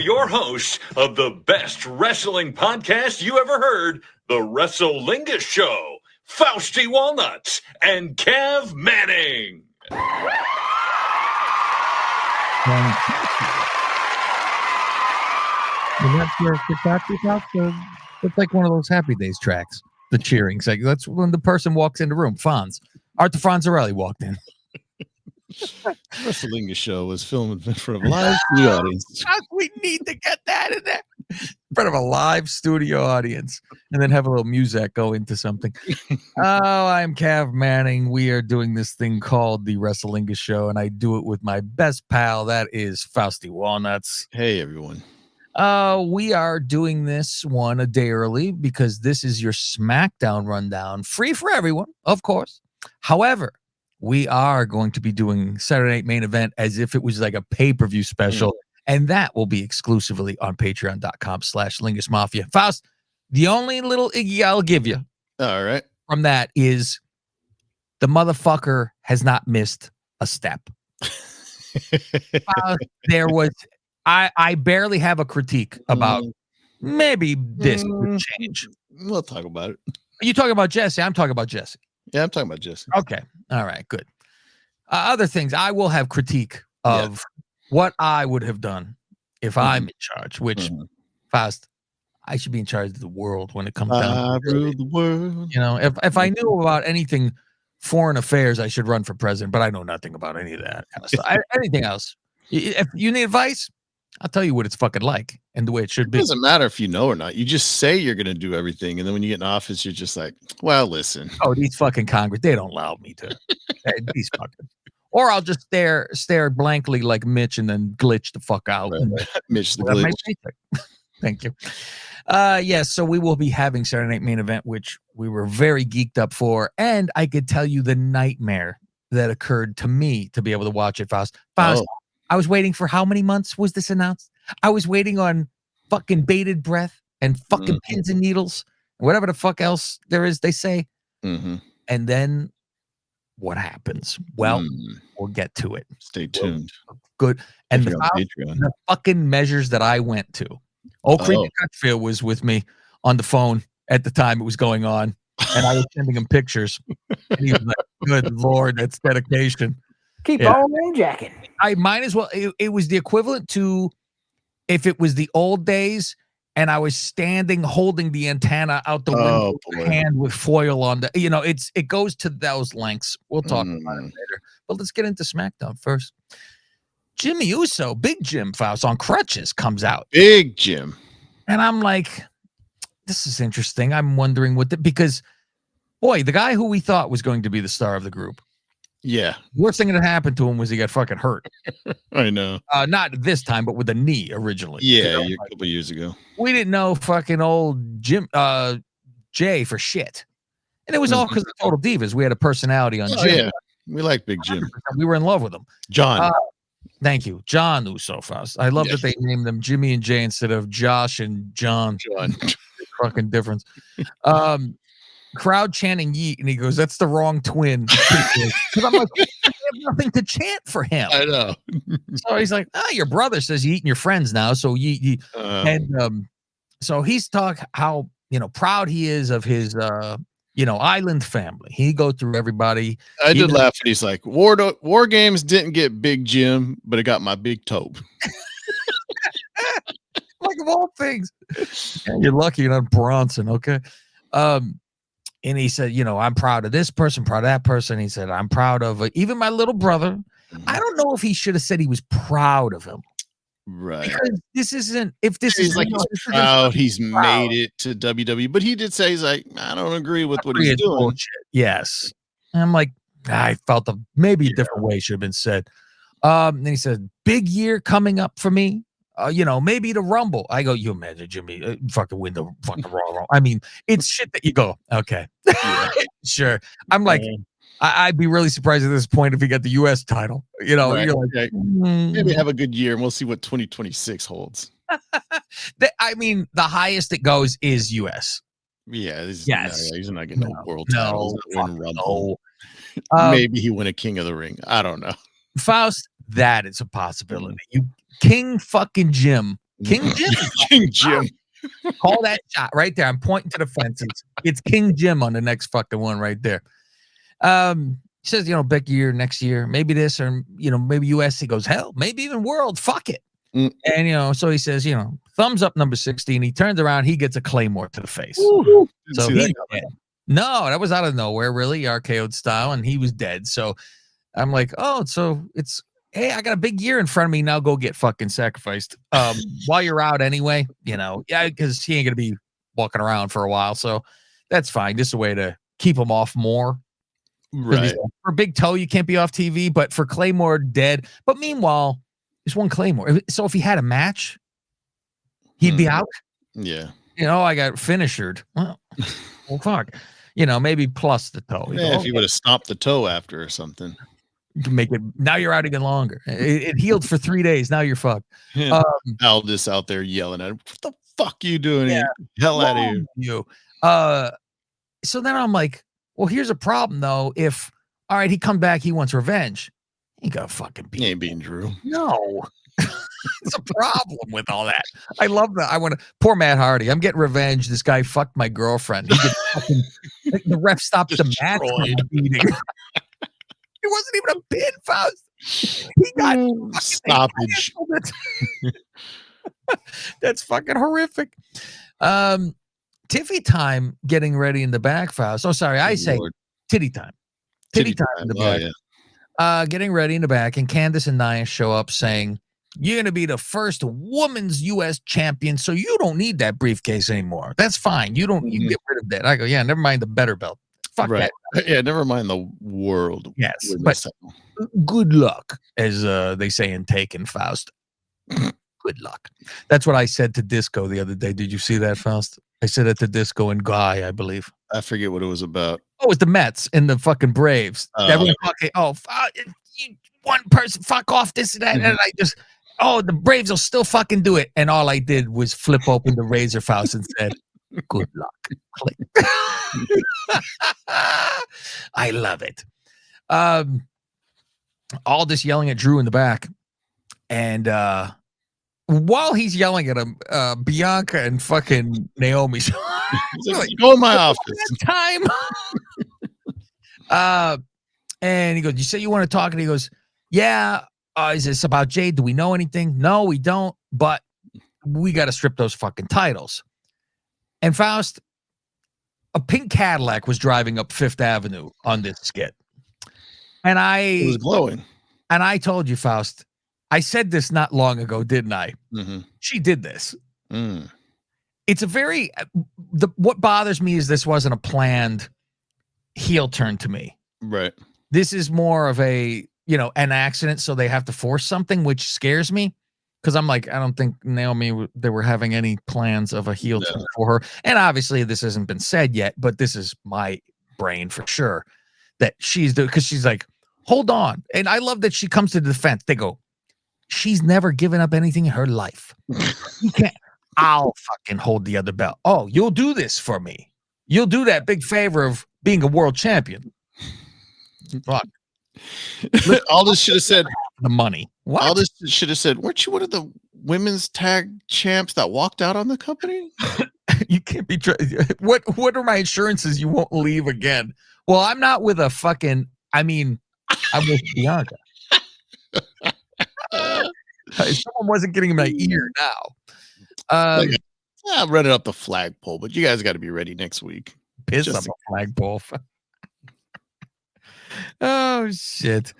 your hosts of the best wrestling podcast you ever heard, the Lingus Show, Fausty Walnuts and Cav Manning. And that's where it's like one of those Happy Days tracks. The cheering. Like, that's when the person walks in the room. Fonz. Arthur Fonzarelli walked in. Wrestling show was filmed in front of a live studio audience. We need to get that in there. In front of a live studio audience. And then have a little music go into something. I'm Cav Manning. We are doing this thing called the Wrestling Show, and I do it with my best pal. That is Fausty Walnuts. Hey, everyone. We are doing this one a day early because this is your Smackdown rundown, free for everyone, of course. However, we are going to be doing Saturday Night Main Event as if it was like a pay-per-view special, and that will be exclusively on patreon.com/Lingus Mafia. Faust, the only little iggy I'll give you all right from that is the motherfucker has not missed a step. There was... I barely have a critique about maybe this would change. We'll talk about it. Are you talking about Jesse? I'm talking about Jesse. Yeah, I'm talking about Jesse. Okay. All right, good. Other things, I will have critique of what I would have done if I'm in charge, which, Faust, I should be in charge of the world when it comes down I rule the world. You know, if I knew about anything foreign affairs, I should run for president, but I know nothing about any of that kind of stuff. Anything else. If you need advice, I'll tell you what it's fucking like and the way it should be. It doesn't matter if you know or not. You just say you're going to do everything. And then when you get in office, you're just like, well, listen. Oh, these fucking Congress, they don't allow me to. These fucking. Or I'll just stare blankly like Mitch and then glitch the fuck out. Right. Mitch the glitch. Thank you. Yes, so we will be having Saturday Night Main Event, which we were very geeked up for. And I could tell you the nightmare that occurred to me to be able to watch it, Faust. I was waiting for how many months was this announced? I was waiting on fucking bated breath and fucking pins and needles, whatever the fuck else there is, they say. And then what happens? Well, we'll get to it. Stay tuned. Good. And the fucking measures that I went to. Creepy Cutfield was with me on the phone at the time it was going on. And I was sending him pictures. And he was like, good Lord, that's dedication. Keep on rainjacking. I might as well. It was the equivalent to if it was the old days and I was standing holding the antenna out the window hand with foil on the. You know, it goes to those lengths. We'll talk about it later. But let's get into SmackDown first. Jimmy Uso, Big Jim Faust on crutches comes out. Big Jim, and I'm like, this is interesting. I'm wondering because, boy, the guy who we thought was going to be the star of the group. Yeah. Worst thing that happened to him was he got fucking hurt. I know. Not this time, but with a knee originally. Yeah, a couple years ago. We didn't know fucking old Jay for shit. And it was all because of Total Divas. We had a personality on Jim. Yeah. We like Big Jim. We were in love with him. John. Thank you. John Uso Faust. I love that they named them Jimmy and Jay instead of Josh and John. Fucking difference. Crowd chanting yeet, and he goes, that's the wrong twin. Because I'm like, I have nothing to chant for him. I know. So he's like, your brother says you eating your friends now, so yeet. And so he's talking how proud he is of his island family. He goes through everybody. I did laugh, and he's like, War Games didn't get Big Jim, but it got my big toe. Like of all things. You're lucky you're not Bronson, okay? And he said, I'm proud of this person, proud of that person. He said, I'm proud of even my little brother. I don't know if he should have said he was proud of him. Right. Because this isn't, if this he's is like, he's proud, he's made it to WWE. But he did say, he's like, I don't agree with what he's doing. Bullshit. Yes. And I'm like, I felt maybe a different way should have been said. And he said, big year coming up for me. Maybe the Rumble. I go, you imagine Jimmy fucking win the fucking Raw. I mean, it's shit that you go, okay. Sure. I'm like, I'd be really surprised at this point if he got the U.S. title. You're like, maybe have a good year and we'll see what 2026 holds. I mean, the highest it goes is U.S. Yeah. He's not getting no world titles. No. Maybe he win a King of the Ring. I don't know. Faust, that is a possibility. King fucking Jim King Jim. King Jim. Call that shot right there. I'm pointing to the fences. It's King Jim on the next fucking one right there. He says, big year next year, maybe this or maybe US. He goes, hell, maybe even world. Fuck it. And so he says, thumbs up number 16. He turns around, he gets a claymore to the face. Ooh, so he's dead. No, that was out of nowhere, really, RKO'd style, and he was dead. So I'm like, oh, so it's hey, I got a big year in front of me. Now go get fucking sacrificed. While you're out anyway, because he ain't gonna be walking around for a while. So that's fine. Just a way to keep him off more. Right. For Big Toe, you can't be off TV, but for Claymore, dead. But meanwhile, there's one Claymore. So if he had a match, he'd be out. Yeah. I got finishered. Well, fuck. Maybe plus the toe. Yeah, if he would have stopped the toe after or something. To make it now you're out even longer. It healed for 3 days. Now you're fucked. Aldous out there yelling at him. What the fuck you doing here? Hell out of you. So then I'm like, well, here's a problem though. If all right, he come back, he wants revenge. He ain't gonna fucking beat. He ain't beating Drew. No. It's a problem with all that. I love that. I want to poor Matt Hardy. I'm getting revenge. This guy fucked my girlfriend. He gets fucking, the ref stopped the match from beating. It wasn't even a pin, Faust. He got stoppage. That's fucking horrific. Tiffy time getting ready in the back, Faust. Oh, sorry, I say titty time. Titty time in the back. Yeah. Getting ready in the back, and Candice and Nia show up saying, you're going to be the first women's U.S. champion, so you don't need that briefcase anymore. That's fine. You don't. You get rid of that. I go, yeah, never mind the better belt. Fuck that. Yeah, never mind the world. Yes, but good luck, as they say in Taken, Faust. Good luck. That's what I said to Disco the other day. Did you see that, Faust? I said it to Disco and Guy, I believe. I forget what it was about. Oh, it was the Mets and the fucking Braves. Everyone fucking, one person, fuck off, this and that. And I just, the Braves will still fucking do it. And all I did was flip open the Razor Faust and said, good luck. Click. I love it. All this yelling at Drew in the back. And while he's yelling at him, Bianca and fucking Naomi's like, go in my office. Time. And he goes, you say you want to talk? And he goes, yeah. Is this about Jade? Do we know anything? No, we don't. But we got to strip those fucking titles. And Faust, a pink Cadillac was driving up Fifth Avenue on this skit. And it was glowing. And I told you, Faust, I said this not long ago, didn't I? Mm-hmm. She did this. It's a very, what bothers me is this wasn't a planned heel turn to me. Right. This is more of a, an accident. So they have to force something, which scares me. Because I'm like, I don't think Naomi, they were having any plans of a heel turn for her. And obviously this hasn't been said yet, but this is my brain for sure. That because she's like, hold on. And I love that she comes to the defense. They go, she's never given up anything in her life. You can't. I'll fucking hold the other belt. Oh, you'll do this for me. You'll do that big favor of being a world champion. Fuck. Aldous should have said the money. What? Aldous should have said, weren't you one of the women's tag champs that walked out on the company? You can't be. What are my assurances you won't leave again? Well, I'm not with a fucking. I'm with Bianca. Someone wasn't getting in my ear now. I'm running up the flagpole, but you guys got to be ready next week. Piss on the flagpole. Oh shit.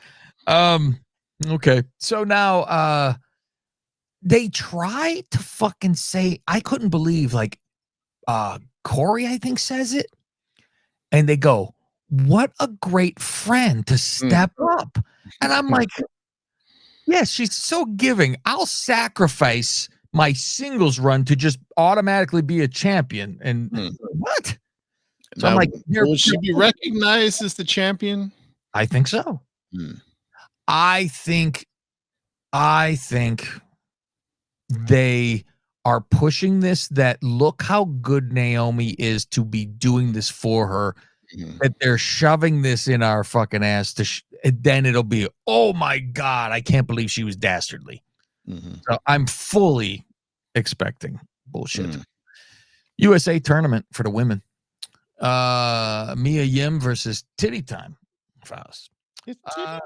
Okay. So now they try to fucking say, I couldn't believe, like Corey, I think, says it. And they go, what a great friend to step up. And I'm like, yes, she's so giving. I'll sacrifice my singles run to just automatically be a champion. And what? So now, I'm like, will she be recognized as the champion? I think so. I think they are pushing this, that look how good Naomi is to be doing this for her, that they're shoving this in our fucking ass and then it'll be, oh my God, I can't believe she was dastardly. So I'm fully expecting. Bullshit. USA tournament for the women. Mia Yim versus Titty Time. Faust. It's titty time.